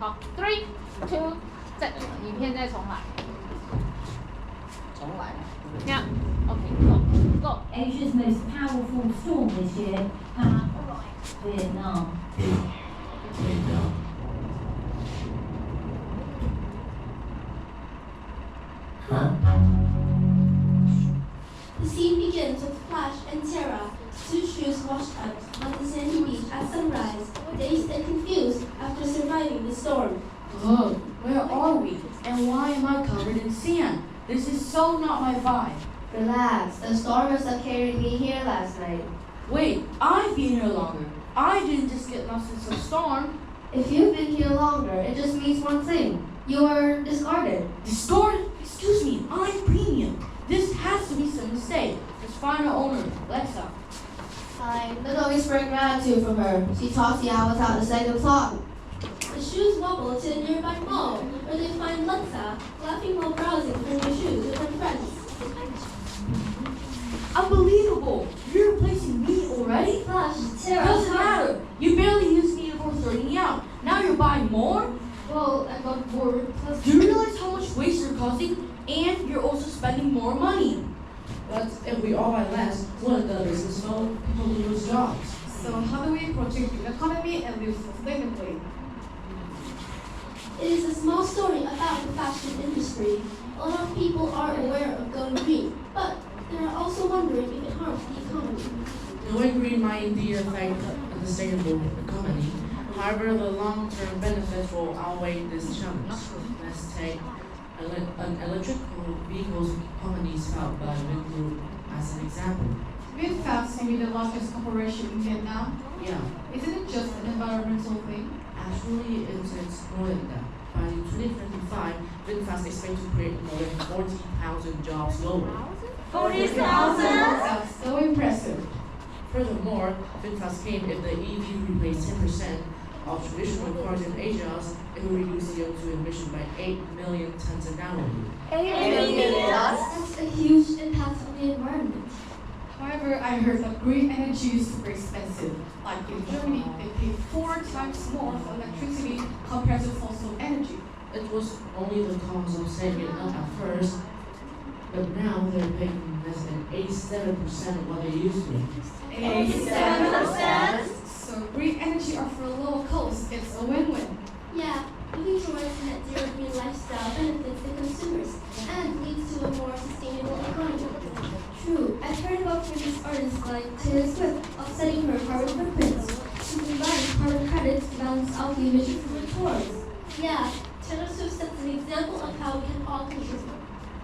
好 ，3, 2， 再影片再重来。重来。Yeah. Okay. Go. Asia's most powerful storm this year passed Vietnam. The scene begins with Flash and Terra, two shoes washed up on the sandy beach at sunrise, dazed and confused after surviving the storm. Ugh, where are we? And why am I covered in sand? This is so not my vibe. Relax, the storm must have carried me here last night. Wait, I've been here longer. I didn't just get lost in some storm. If you've been here longer, it just means one thing. You were discarded. Discarded? Excuse me, I'm premium. This has to be some mistake. Let's find our owner, Alexa. Fine, let's always spread gratitude from her. She taught you how without a second thought. The shoes wobble to a nearby mall, where they find Lexa, laughing while browsing for new shoes with her friends. Unbelievable! You're replacing me already? Flash, Terra, Doesn't matter. You barely used me before starting me out. Now you're buying more? Well, I got bored. Do you realize how much waste you're causing? And you're also spending more money. But if we all buy less, wouldn't the business know? People lose jobs. So how do we protect the economy and live sustainably? It is a small story about the fashion industry. A lot of people are aware of going green, but they are also wondering if it harms the economy. Going green might indeed affect a sustainable economy. However, the long-term benefits will outweigh this challenge. Let's take an electrical vehicles companies found by Vingroup as an example. VinFast may be the largest corporation in Vietnam. Yeah, Isn't it just an environmental thing? actually it's more than that. By 2025, VinFast expects to create more than 40,000 jobs globally. 40,000? That's so impressive. Furthermore, VinFast claimed if the EV replaced 10% of traditional cars in Asia, it will reduce CO2 emission by 8 million tons annually. 8 million. That's a huge impact on the environment. However, I heard that green energy is super expensive. Like in Germany, they pay 4 times more for electricity compared to fossil energy. It was only the cost of setting it up at first, but now they're paying less than 87% of what they used to. 87%? So green energy are for low cost. It's a win-win. Yeah, moving towards net zero green lifestyle benefits the consumers and leads to a more sustainable economy. True, I've heard about famous artists like Taylor Swift offsetting her carbon footprints. She combines carbon credits to balance out the emissions from her tours. Yeah, Taylor Swift sets an example of how we can all contribute.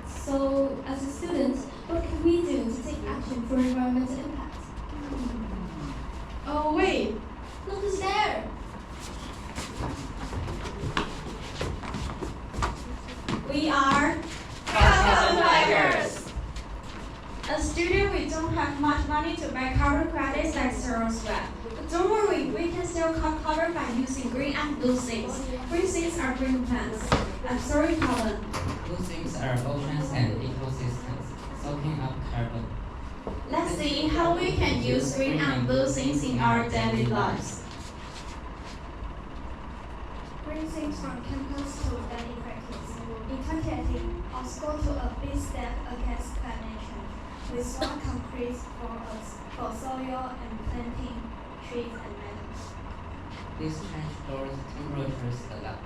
So, as a student, what can we do to take action for environmental impact? Oh wait, Look who's there! We are carbon fighters. As students, we don't have much money to buy carbon credits like Sarah Sweat. But don't worry, we can still cut carbon by using green and blue things. Green things are green plants. Absorbing carbon. Blue things are oceans and ecosystems, soaking up carbon. Let's see how we can use green and blue things in our daily lives. Green things from campus to daily practice. In 2018, our school took a big step against climate change with smart concrete for soil and planting trees and meadows. This change lowers temperatures a lot,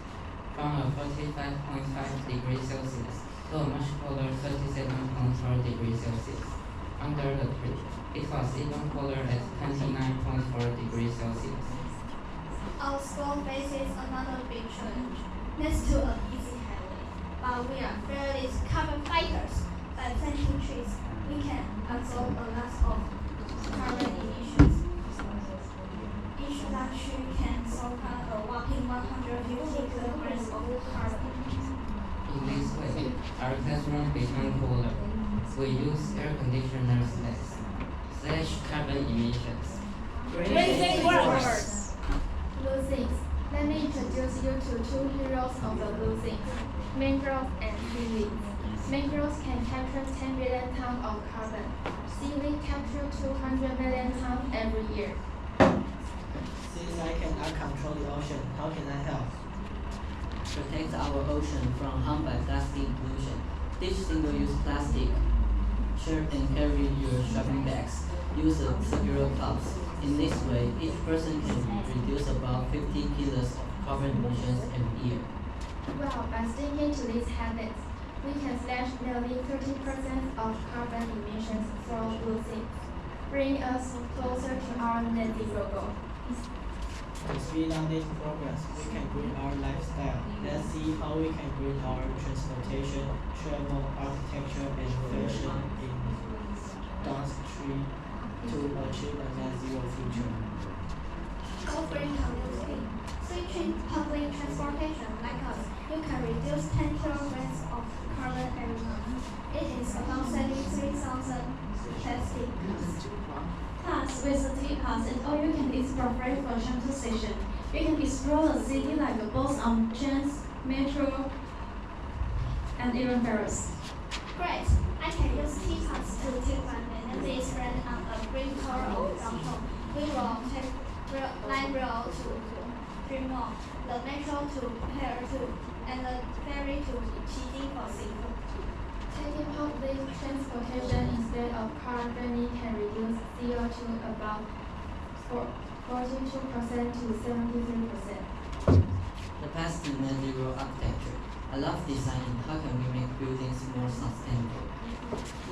from a 45.5 degrees Celsius to a much colder 37.4 degrees Celsius. Under the tree, it was even colder at 29.4 degrees Celsius. Our school faces another big challenge, next to a busy highway. But we are fairly carbon fighters. By planting trees, we can absorb a lot of carbon emissions. Each large tree can soak up a whopping 150 kilograms of carbon. In this way, our classroom become cooler. We use air conditioners less, slash carbon emissions. Green works. Blue things. Let me introduce you to two heroes of the blue things, mangroves and seaweeds. Mangroves can capture 10 billion tons of carbon. Seaweed capture 200 million tons every year. Since I cannot control the ocean, how can I help? protect our ocean from harm by plastic pollution. Ditch single-use plastic. Share and carry your shopping bags. Use circular cups. In this way, each person can reduce about 50 kilos of carbon emissions every year. Well, by sticking to these habits, we can slash nearly 30% of carbon emissions from using, bring us closer to our net zero goal. As we this progress, we can green our lifestyle. Let's see how we can green our transportation, travel, architecture, and fashion industry to achieve a net zero future. Go green commuting. Switching public transportation like us, you can reduce 10 kilograms of carbon every month. It is about 73,000 plastic cups. Plus, with the T-Pass and all you can explore free for shuttle station, you can explore the city like both on trains, metro, and even ferries. Great! I can use T-Pass to take my amenities friend on a green tour of downtown. We will take light rail to Dream Mall, the metro to Pier 2, and the ferry to Qiding for seafood. Taking public transportation instead of car journey can reduce CO2 about 42% to 73%. The path to net zero architecture. I love designing. How can we make buildings more sustainable?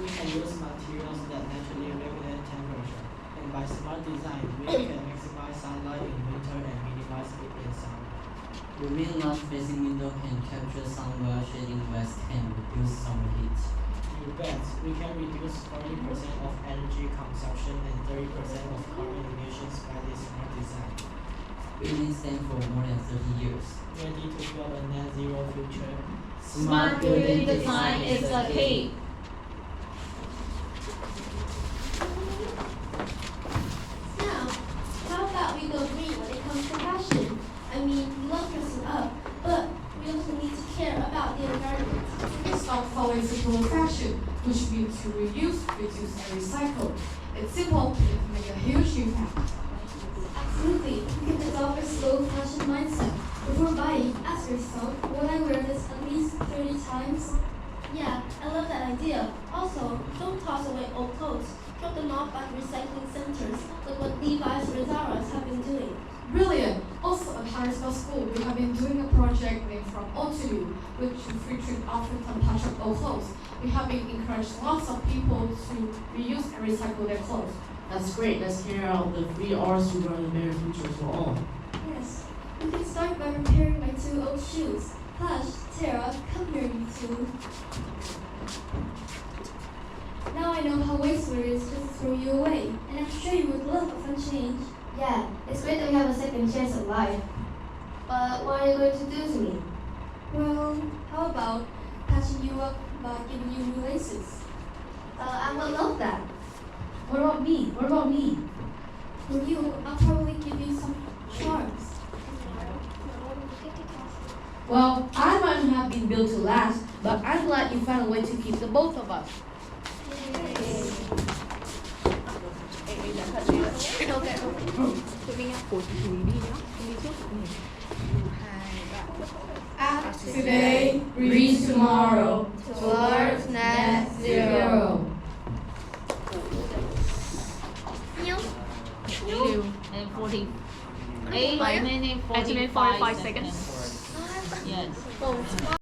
We can use materials that naturally regulate temperature, and by smart design, we can maximize sunlight in winter and minimize heat in summer. Roomy large facing window can capture sun while shading west can reduce summer heat. You bet, we can reduce 40% of energy consumption and 30% of carbon emissions by this smart design. Buildings stand for more than 30 years. Ready to build a net zero future? Smart building design is the key. Now, how about we go green when it comes to fashion? I mean, we love dressing up, but we also need to care about the environment. It's not following circular fashion, which means to reuse, reduce, and recycle. It's simple, it can make a huge impact. Absolutely, we can develop a slow fashion mindset. Before buying, ask yourself, will I wear this at least 30 times? Yeah, I love that idea. Also, don't toss away old clothes. Drop them off at recycling centers, like what Levi's or Zara's have been doing. Brilliant! Also, at Harrisville School, we have been doing a project named From Old to New, which featured outfits and patch up old clothes. We have been encouraged lots of people to reuse and recycle their clothes. That's great. Let's carry out the 3 R's to run a better future for all. Yes, we can start by repairing my 2 old shoes. Hush, Tara, come here, you two. Now I know how wasteful it is just to throw you away, and I'm sure you would love a fun change. Yeah, it's great that we have a second chance at life. But what are you going to do to me? Well, how about patching you up by giving you new laces? I would love that. What about me? What about me? For you, I'll probably give you some charms. Well, I might not have been built to last, but I'm glad you found a way to keep the both of us. Act today, breathe tomorrow, towards net zero. And 48 minutes 45 seconds. Yes.